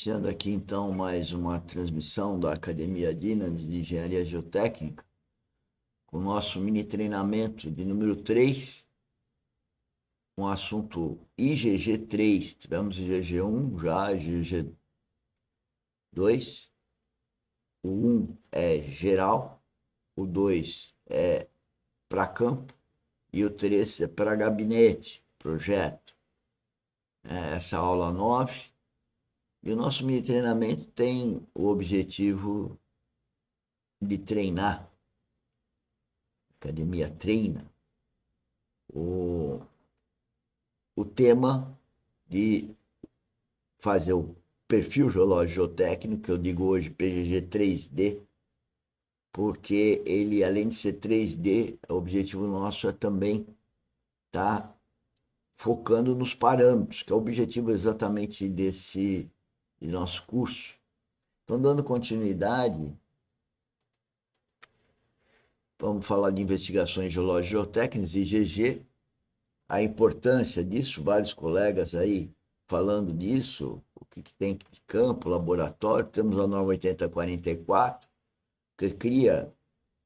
Iniciando aqui então mais uma transmissão da Academia Dynamis de Engenharia Geotécnica, com o nosso mini treinamento de número 3, com o assunto IgG3. Tivemos IgG1 já, IgG2. O 1 é geral, o 2 é para campo e o 3 é para gabinete, projeto. Essa aula 9. E o nosso mini treinamento tem o objetivo de treinar, a academia treina, o tema de fazer o perfil geológico geotécnico, que eu digo hoje PGG 3D, porque ele, além de ser 3D, o objetivo nosso é também estar focando nos parâmetros, que é o objetivo exatamente de nosso curso. Então, dando continuidade, vamos falar de investigações geológicas geotécnicas, IgG, a importância disso, vários colegas aí falando disso, o que tem de campo, laboratório. Temos a norma 8044, que cria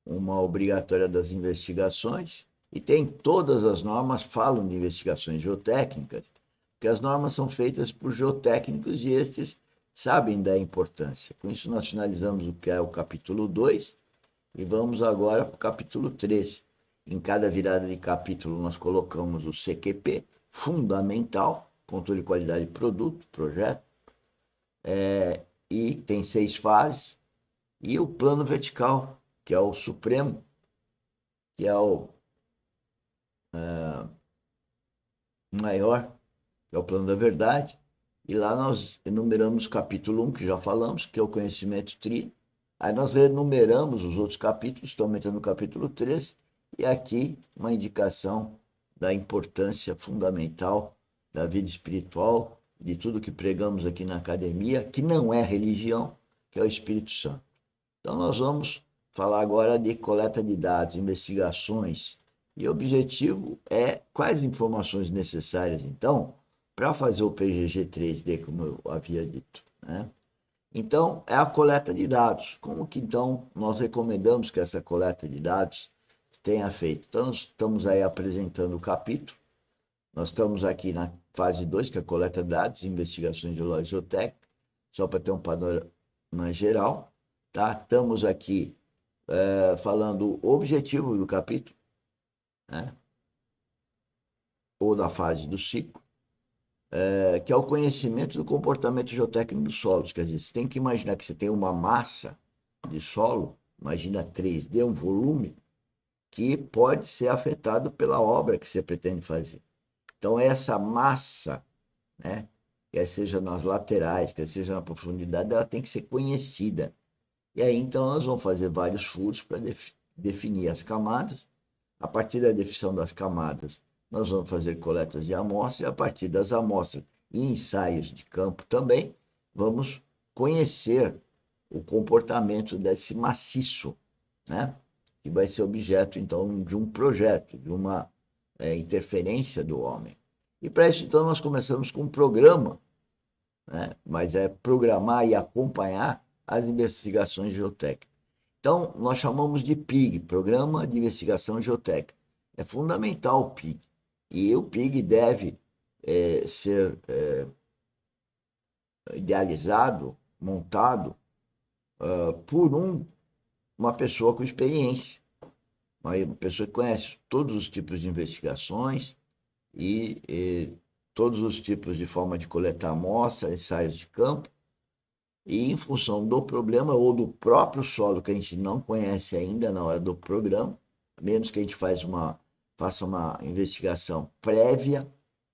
uma obrigatória das investigações, e tem todas as normas falam de investigações geotécnicas, porque as normas são feitas por geotécnicos e estes sabem da importância. Com isso, nós finalizamos o que é o capítulo 2 e vamos agora para o capítulo 3. Em cada virada de capítulo, nós colocamos o CQP, fundamental, controle de qualidade de produto, projeto, e tem 6 fases, e o plano vertical, que é o supremo, que é o maior, que é o plano da verdade. E lá nós enumeramos o capítulo 1, que já falamos, que é o conhecimento tri. Aí nós renumeramos os outros capítulos, estão aumentando no capítulo 3, e aqui uma indicação da importância fundamental da vida espiritual, de tudo que pregamos aqui na academia, que não é religião, que é o Espírito Santo. Então nós vamos falar agora de coleta de dados, investigações, e o objetivo é quais informações necessárias, então, para fazer o PGG 3D, como eu havia dito, né? Então, é a coleta de dados. Como que, então, nós recomendamos que essa coleta de dados tenha feito? Então, nós estamos aí apresentando o capítulo. Nós estamos aqui na fase 2, que é a coleta de dados, investigações geológicas e geotécnicas, só para ter um panorama geral. Tá? Estamos aqui falando o objetivo do capítulo, né? Ou da fase do ciclo, que é o conhecimento do comportamento geotécnico dos solos. Quer dizer, você tem que imaginar que você tem uma massa de solo, imagina 3D, um volume, que pode ser afetado pela obra que você pretende fazer. Então, essa massa, né, quer seja nas laterais, quer seja na profundidade, ela tem que ser conhecida. E aí, então, nós vamos fazer vários furos para definir as camadas. A partir da definição das camadas, nós vamos fazer coletas de amostras, e a partir das amostras e ensaios de campo também, vamos conhecer o comportamento desse maciço, né? Que vai ser objeto, então, de um projeto, de uma interferência do homem. E para isso, então, nós começamos com um programa, né? Mas é programar e acompanhar as investigações geotécnicas. Então, nós chamamos de PIG, Programa de Investigação Geotécnica. É fundamental o PIG. E o PIG deve ser idealizado, montado por uma pessoa com experiência, uma pessoa que conhece todos os tipos de investigações e todos os tipos de forma de coletar amostra, ensaios de campo, e em função do problema ou do próprio solo que a gente não conhece ainda na hora do programa, a menos que a gente faça uma investigação prévia,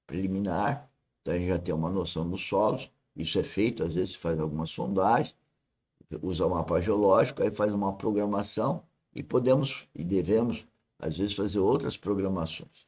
preliminar, então a gente já tem uma noção dos solos. Isso é feito, às vezes se faz alguma sondagem, usa o mapa geológico, aí faz uma programação e podemos e devemos, às vezes, fazer outras programações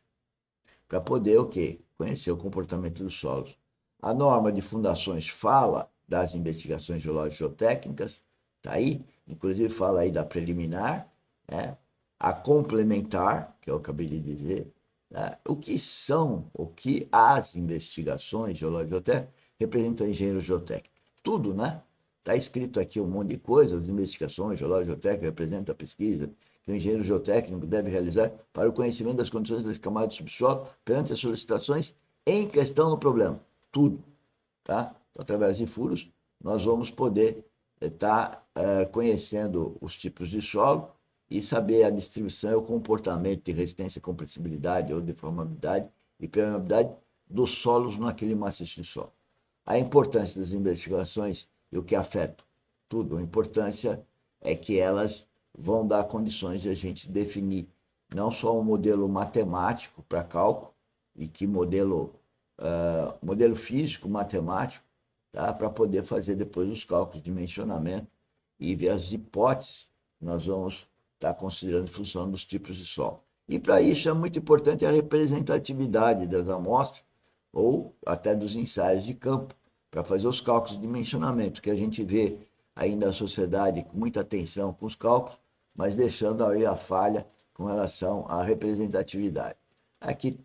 para poder o quê? Conhecer o comportamento dos solos. A norma de fundações fala das investigações geológicas geotécnicas, tá aí, inclusive fala aí da preliminar, né? A complementar, que eu acabei de dizer, né? O que as investigações geológicas geotécnicas representam engenheiro geotécnico. tudo, né? Está escrito aqui um monte de coisas, as investigações, geológica, geotécnica, representa a pesquisa que o engenheiro geotécnico deve realizar para o conhecimento das condições das camadas do subsolo perante as solicitações em questão no problema. Tudo, tá? Então, através de furos, nós vamos poder estar conhecendo os tipos de solo e saber a distribuição e o comportamento de resistência, compressibilidade ou deformabilidade e permeabilidade dos solos naquele maciço de solo. A importância das investigações e o que afeta tudo. A importância é que elas vão dar condições de a gente definir não só um modelo matemático para cálculo, e que modelo físico, matemático, tá? Para poder fazer depois os cálculos de dimensionamento e ver as hipóteses que nós vamos estar considerando em função dos tipos de solo. E para isso é muito importante a representatividade das amostras ou até dos ensaios de campo, para fazer os cálculos de dimensionamento, que a gente vê ainda a sociedade com muita atenção com os cálculos, mas deixando aí a falha com relação à representatividade. Aqui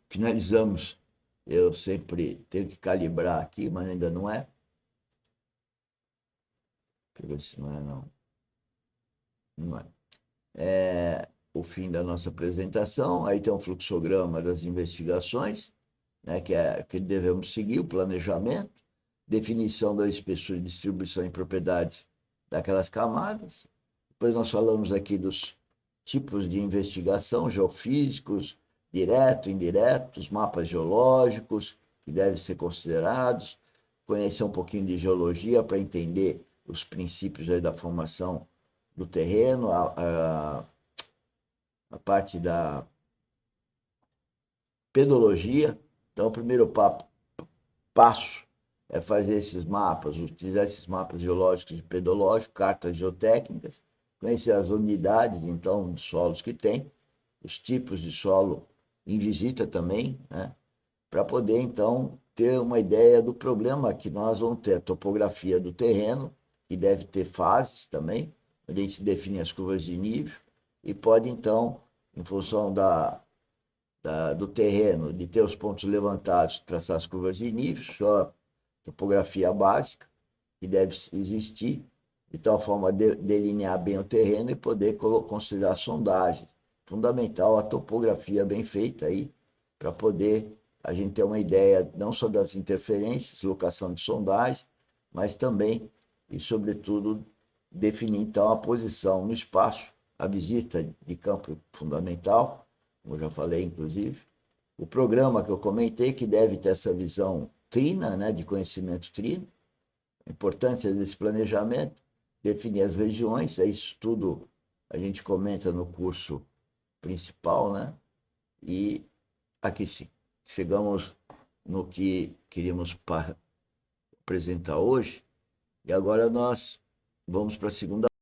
finalizamos. Eu sempre tenho que calibrar aqui, mas ainda não é. Deixa eu ver se não é, não. Não é. É o fim da nossa apresentação. Aí tem um fluxograma das investigações, né, que devemos seguir, o planejamento, definição da espessura, distribuição e propriedades daquelas camadas. Depois nós falamos aqui dos tipos de investigação, geofísicos, direto, indiretos, mapas geológicos que devem ser considerados, conhecer um pouquinho de geologia para entender os princípios aí da formação do terreno, a parte da pedologia. Então, o primeiro passo é fazer esses mapas, utilizar esses mapas geológicos e pedológicos, cartas geotécnicas, conhecer as unidades, então, de solos que tem, os tipos de solo em visita também, né? Para poder, então, ter uma ideia do problema que nós vamos ter, a topografia do terreno, que deve ter fases também, onde a gente define as curvas de nível, e pode, então, em função do terreno, de ter os pontos levantados, traçar as curvas de nível, só topografia básica, que deve existir, de tal forma delinear bem o terreno e poder considerar sondagens. Fundamental a topografia bem feita aí, para poder a gente ter uma ideia não só das interferências, locação de sondagem, mas também e, sobretudo, definir então a posição no espaço, a visita de campo fundamental, como eu já falei, inclusive, o programa que eu comentei, que deve ter essa visão trina, né, de conhecimento trino, a importância desse planejamento, definir as regiões, isso tudo a gente comenta no curso principal, né? E aqui sim, chegamos no que queríamos apresentar hoje, e agora nós vamos para a segunda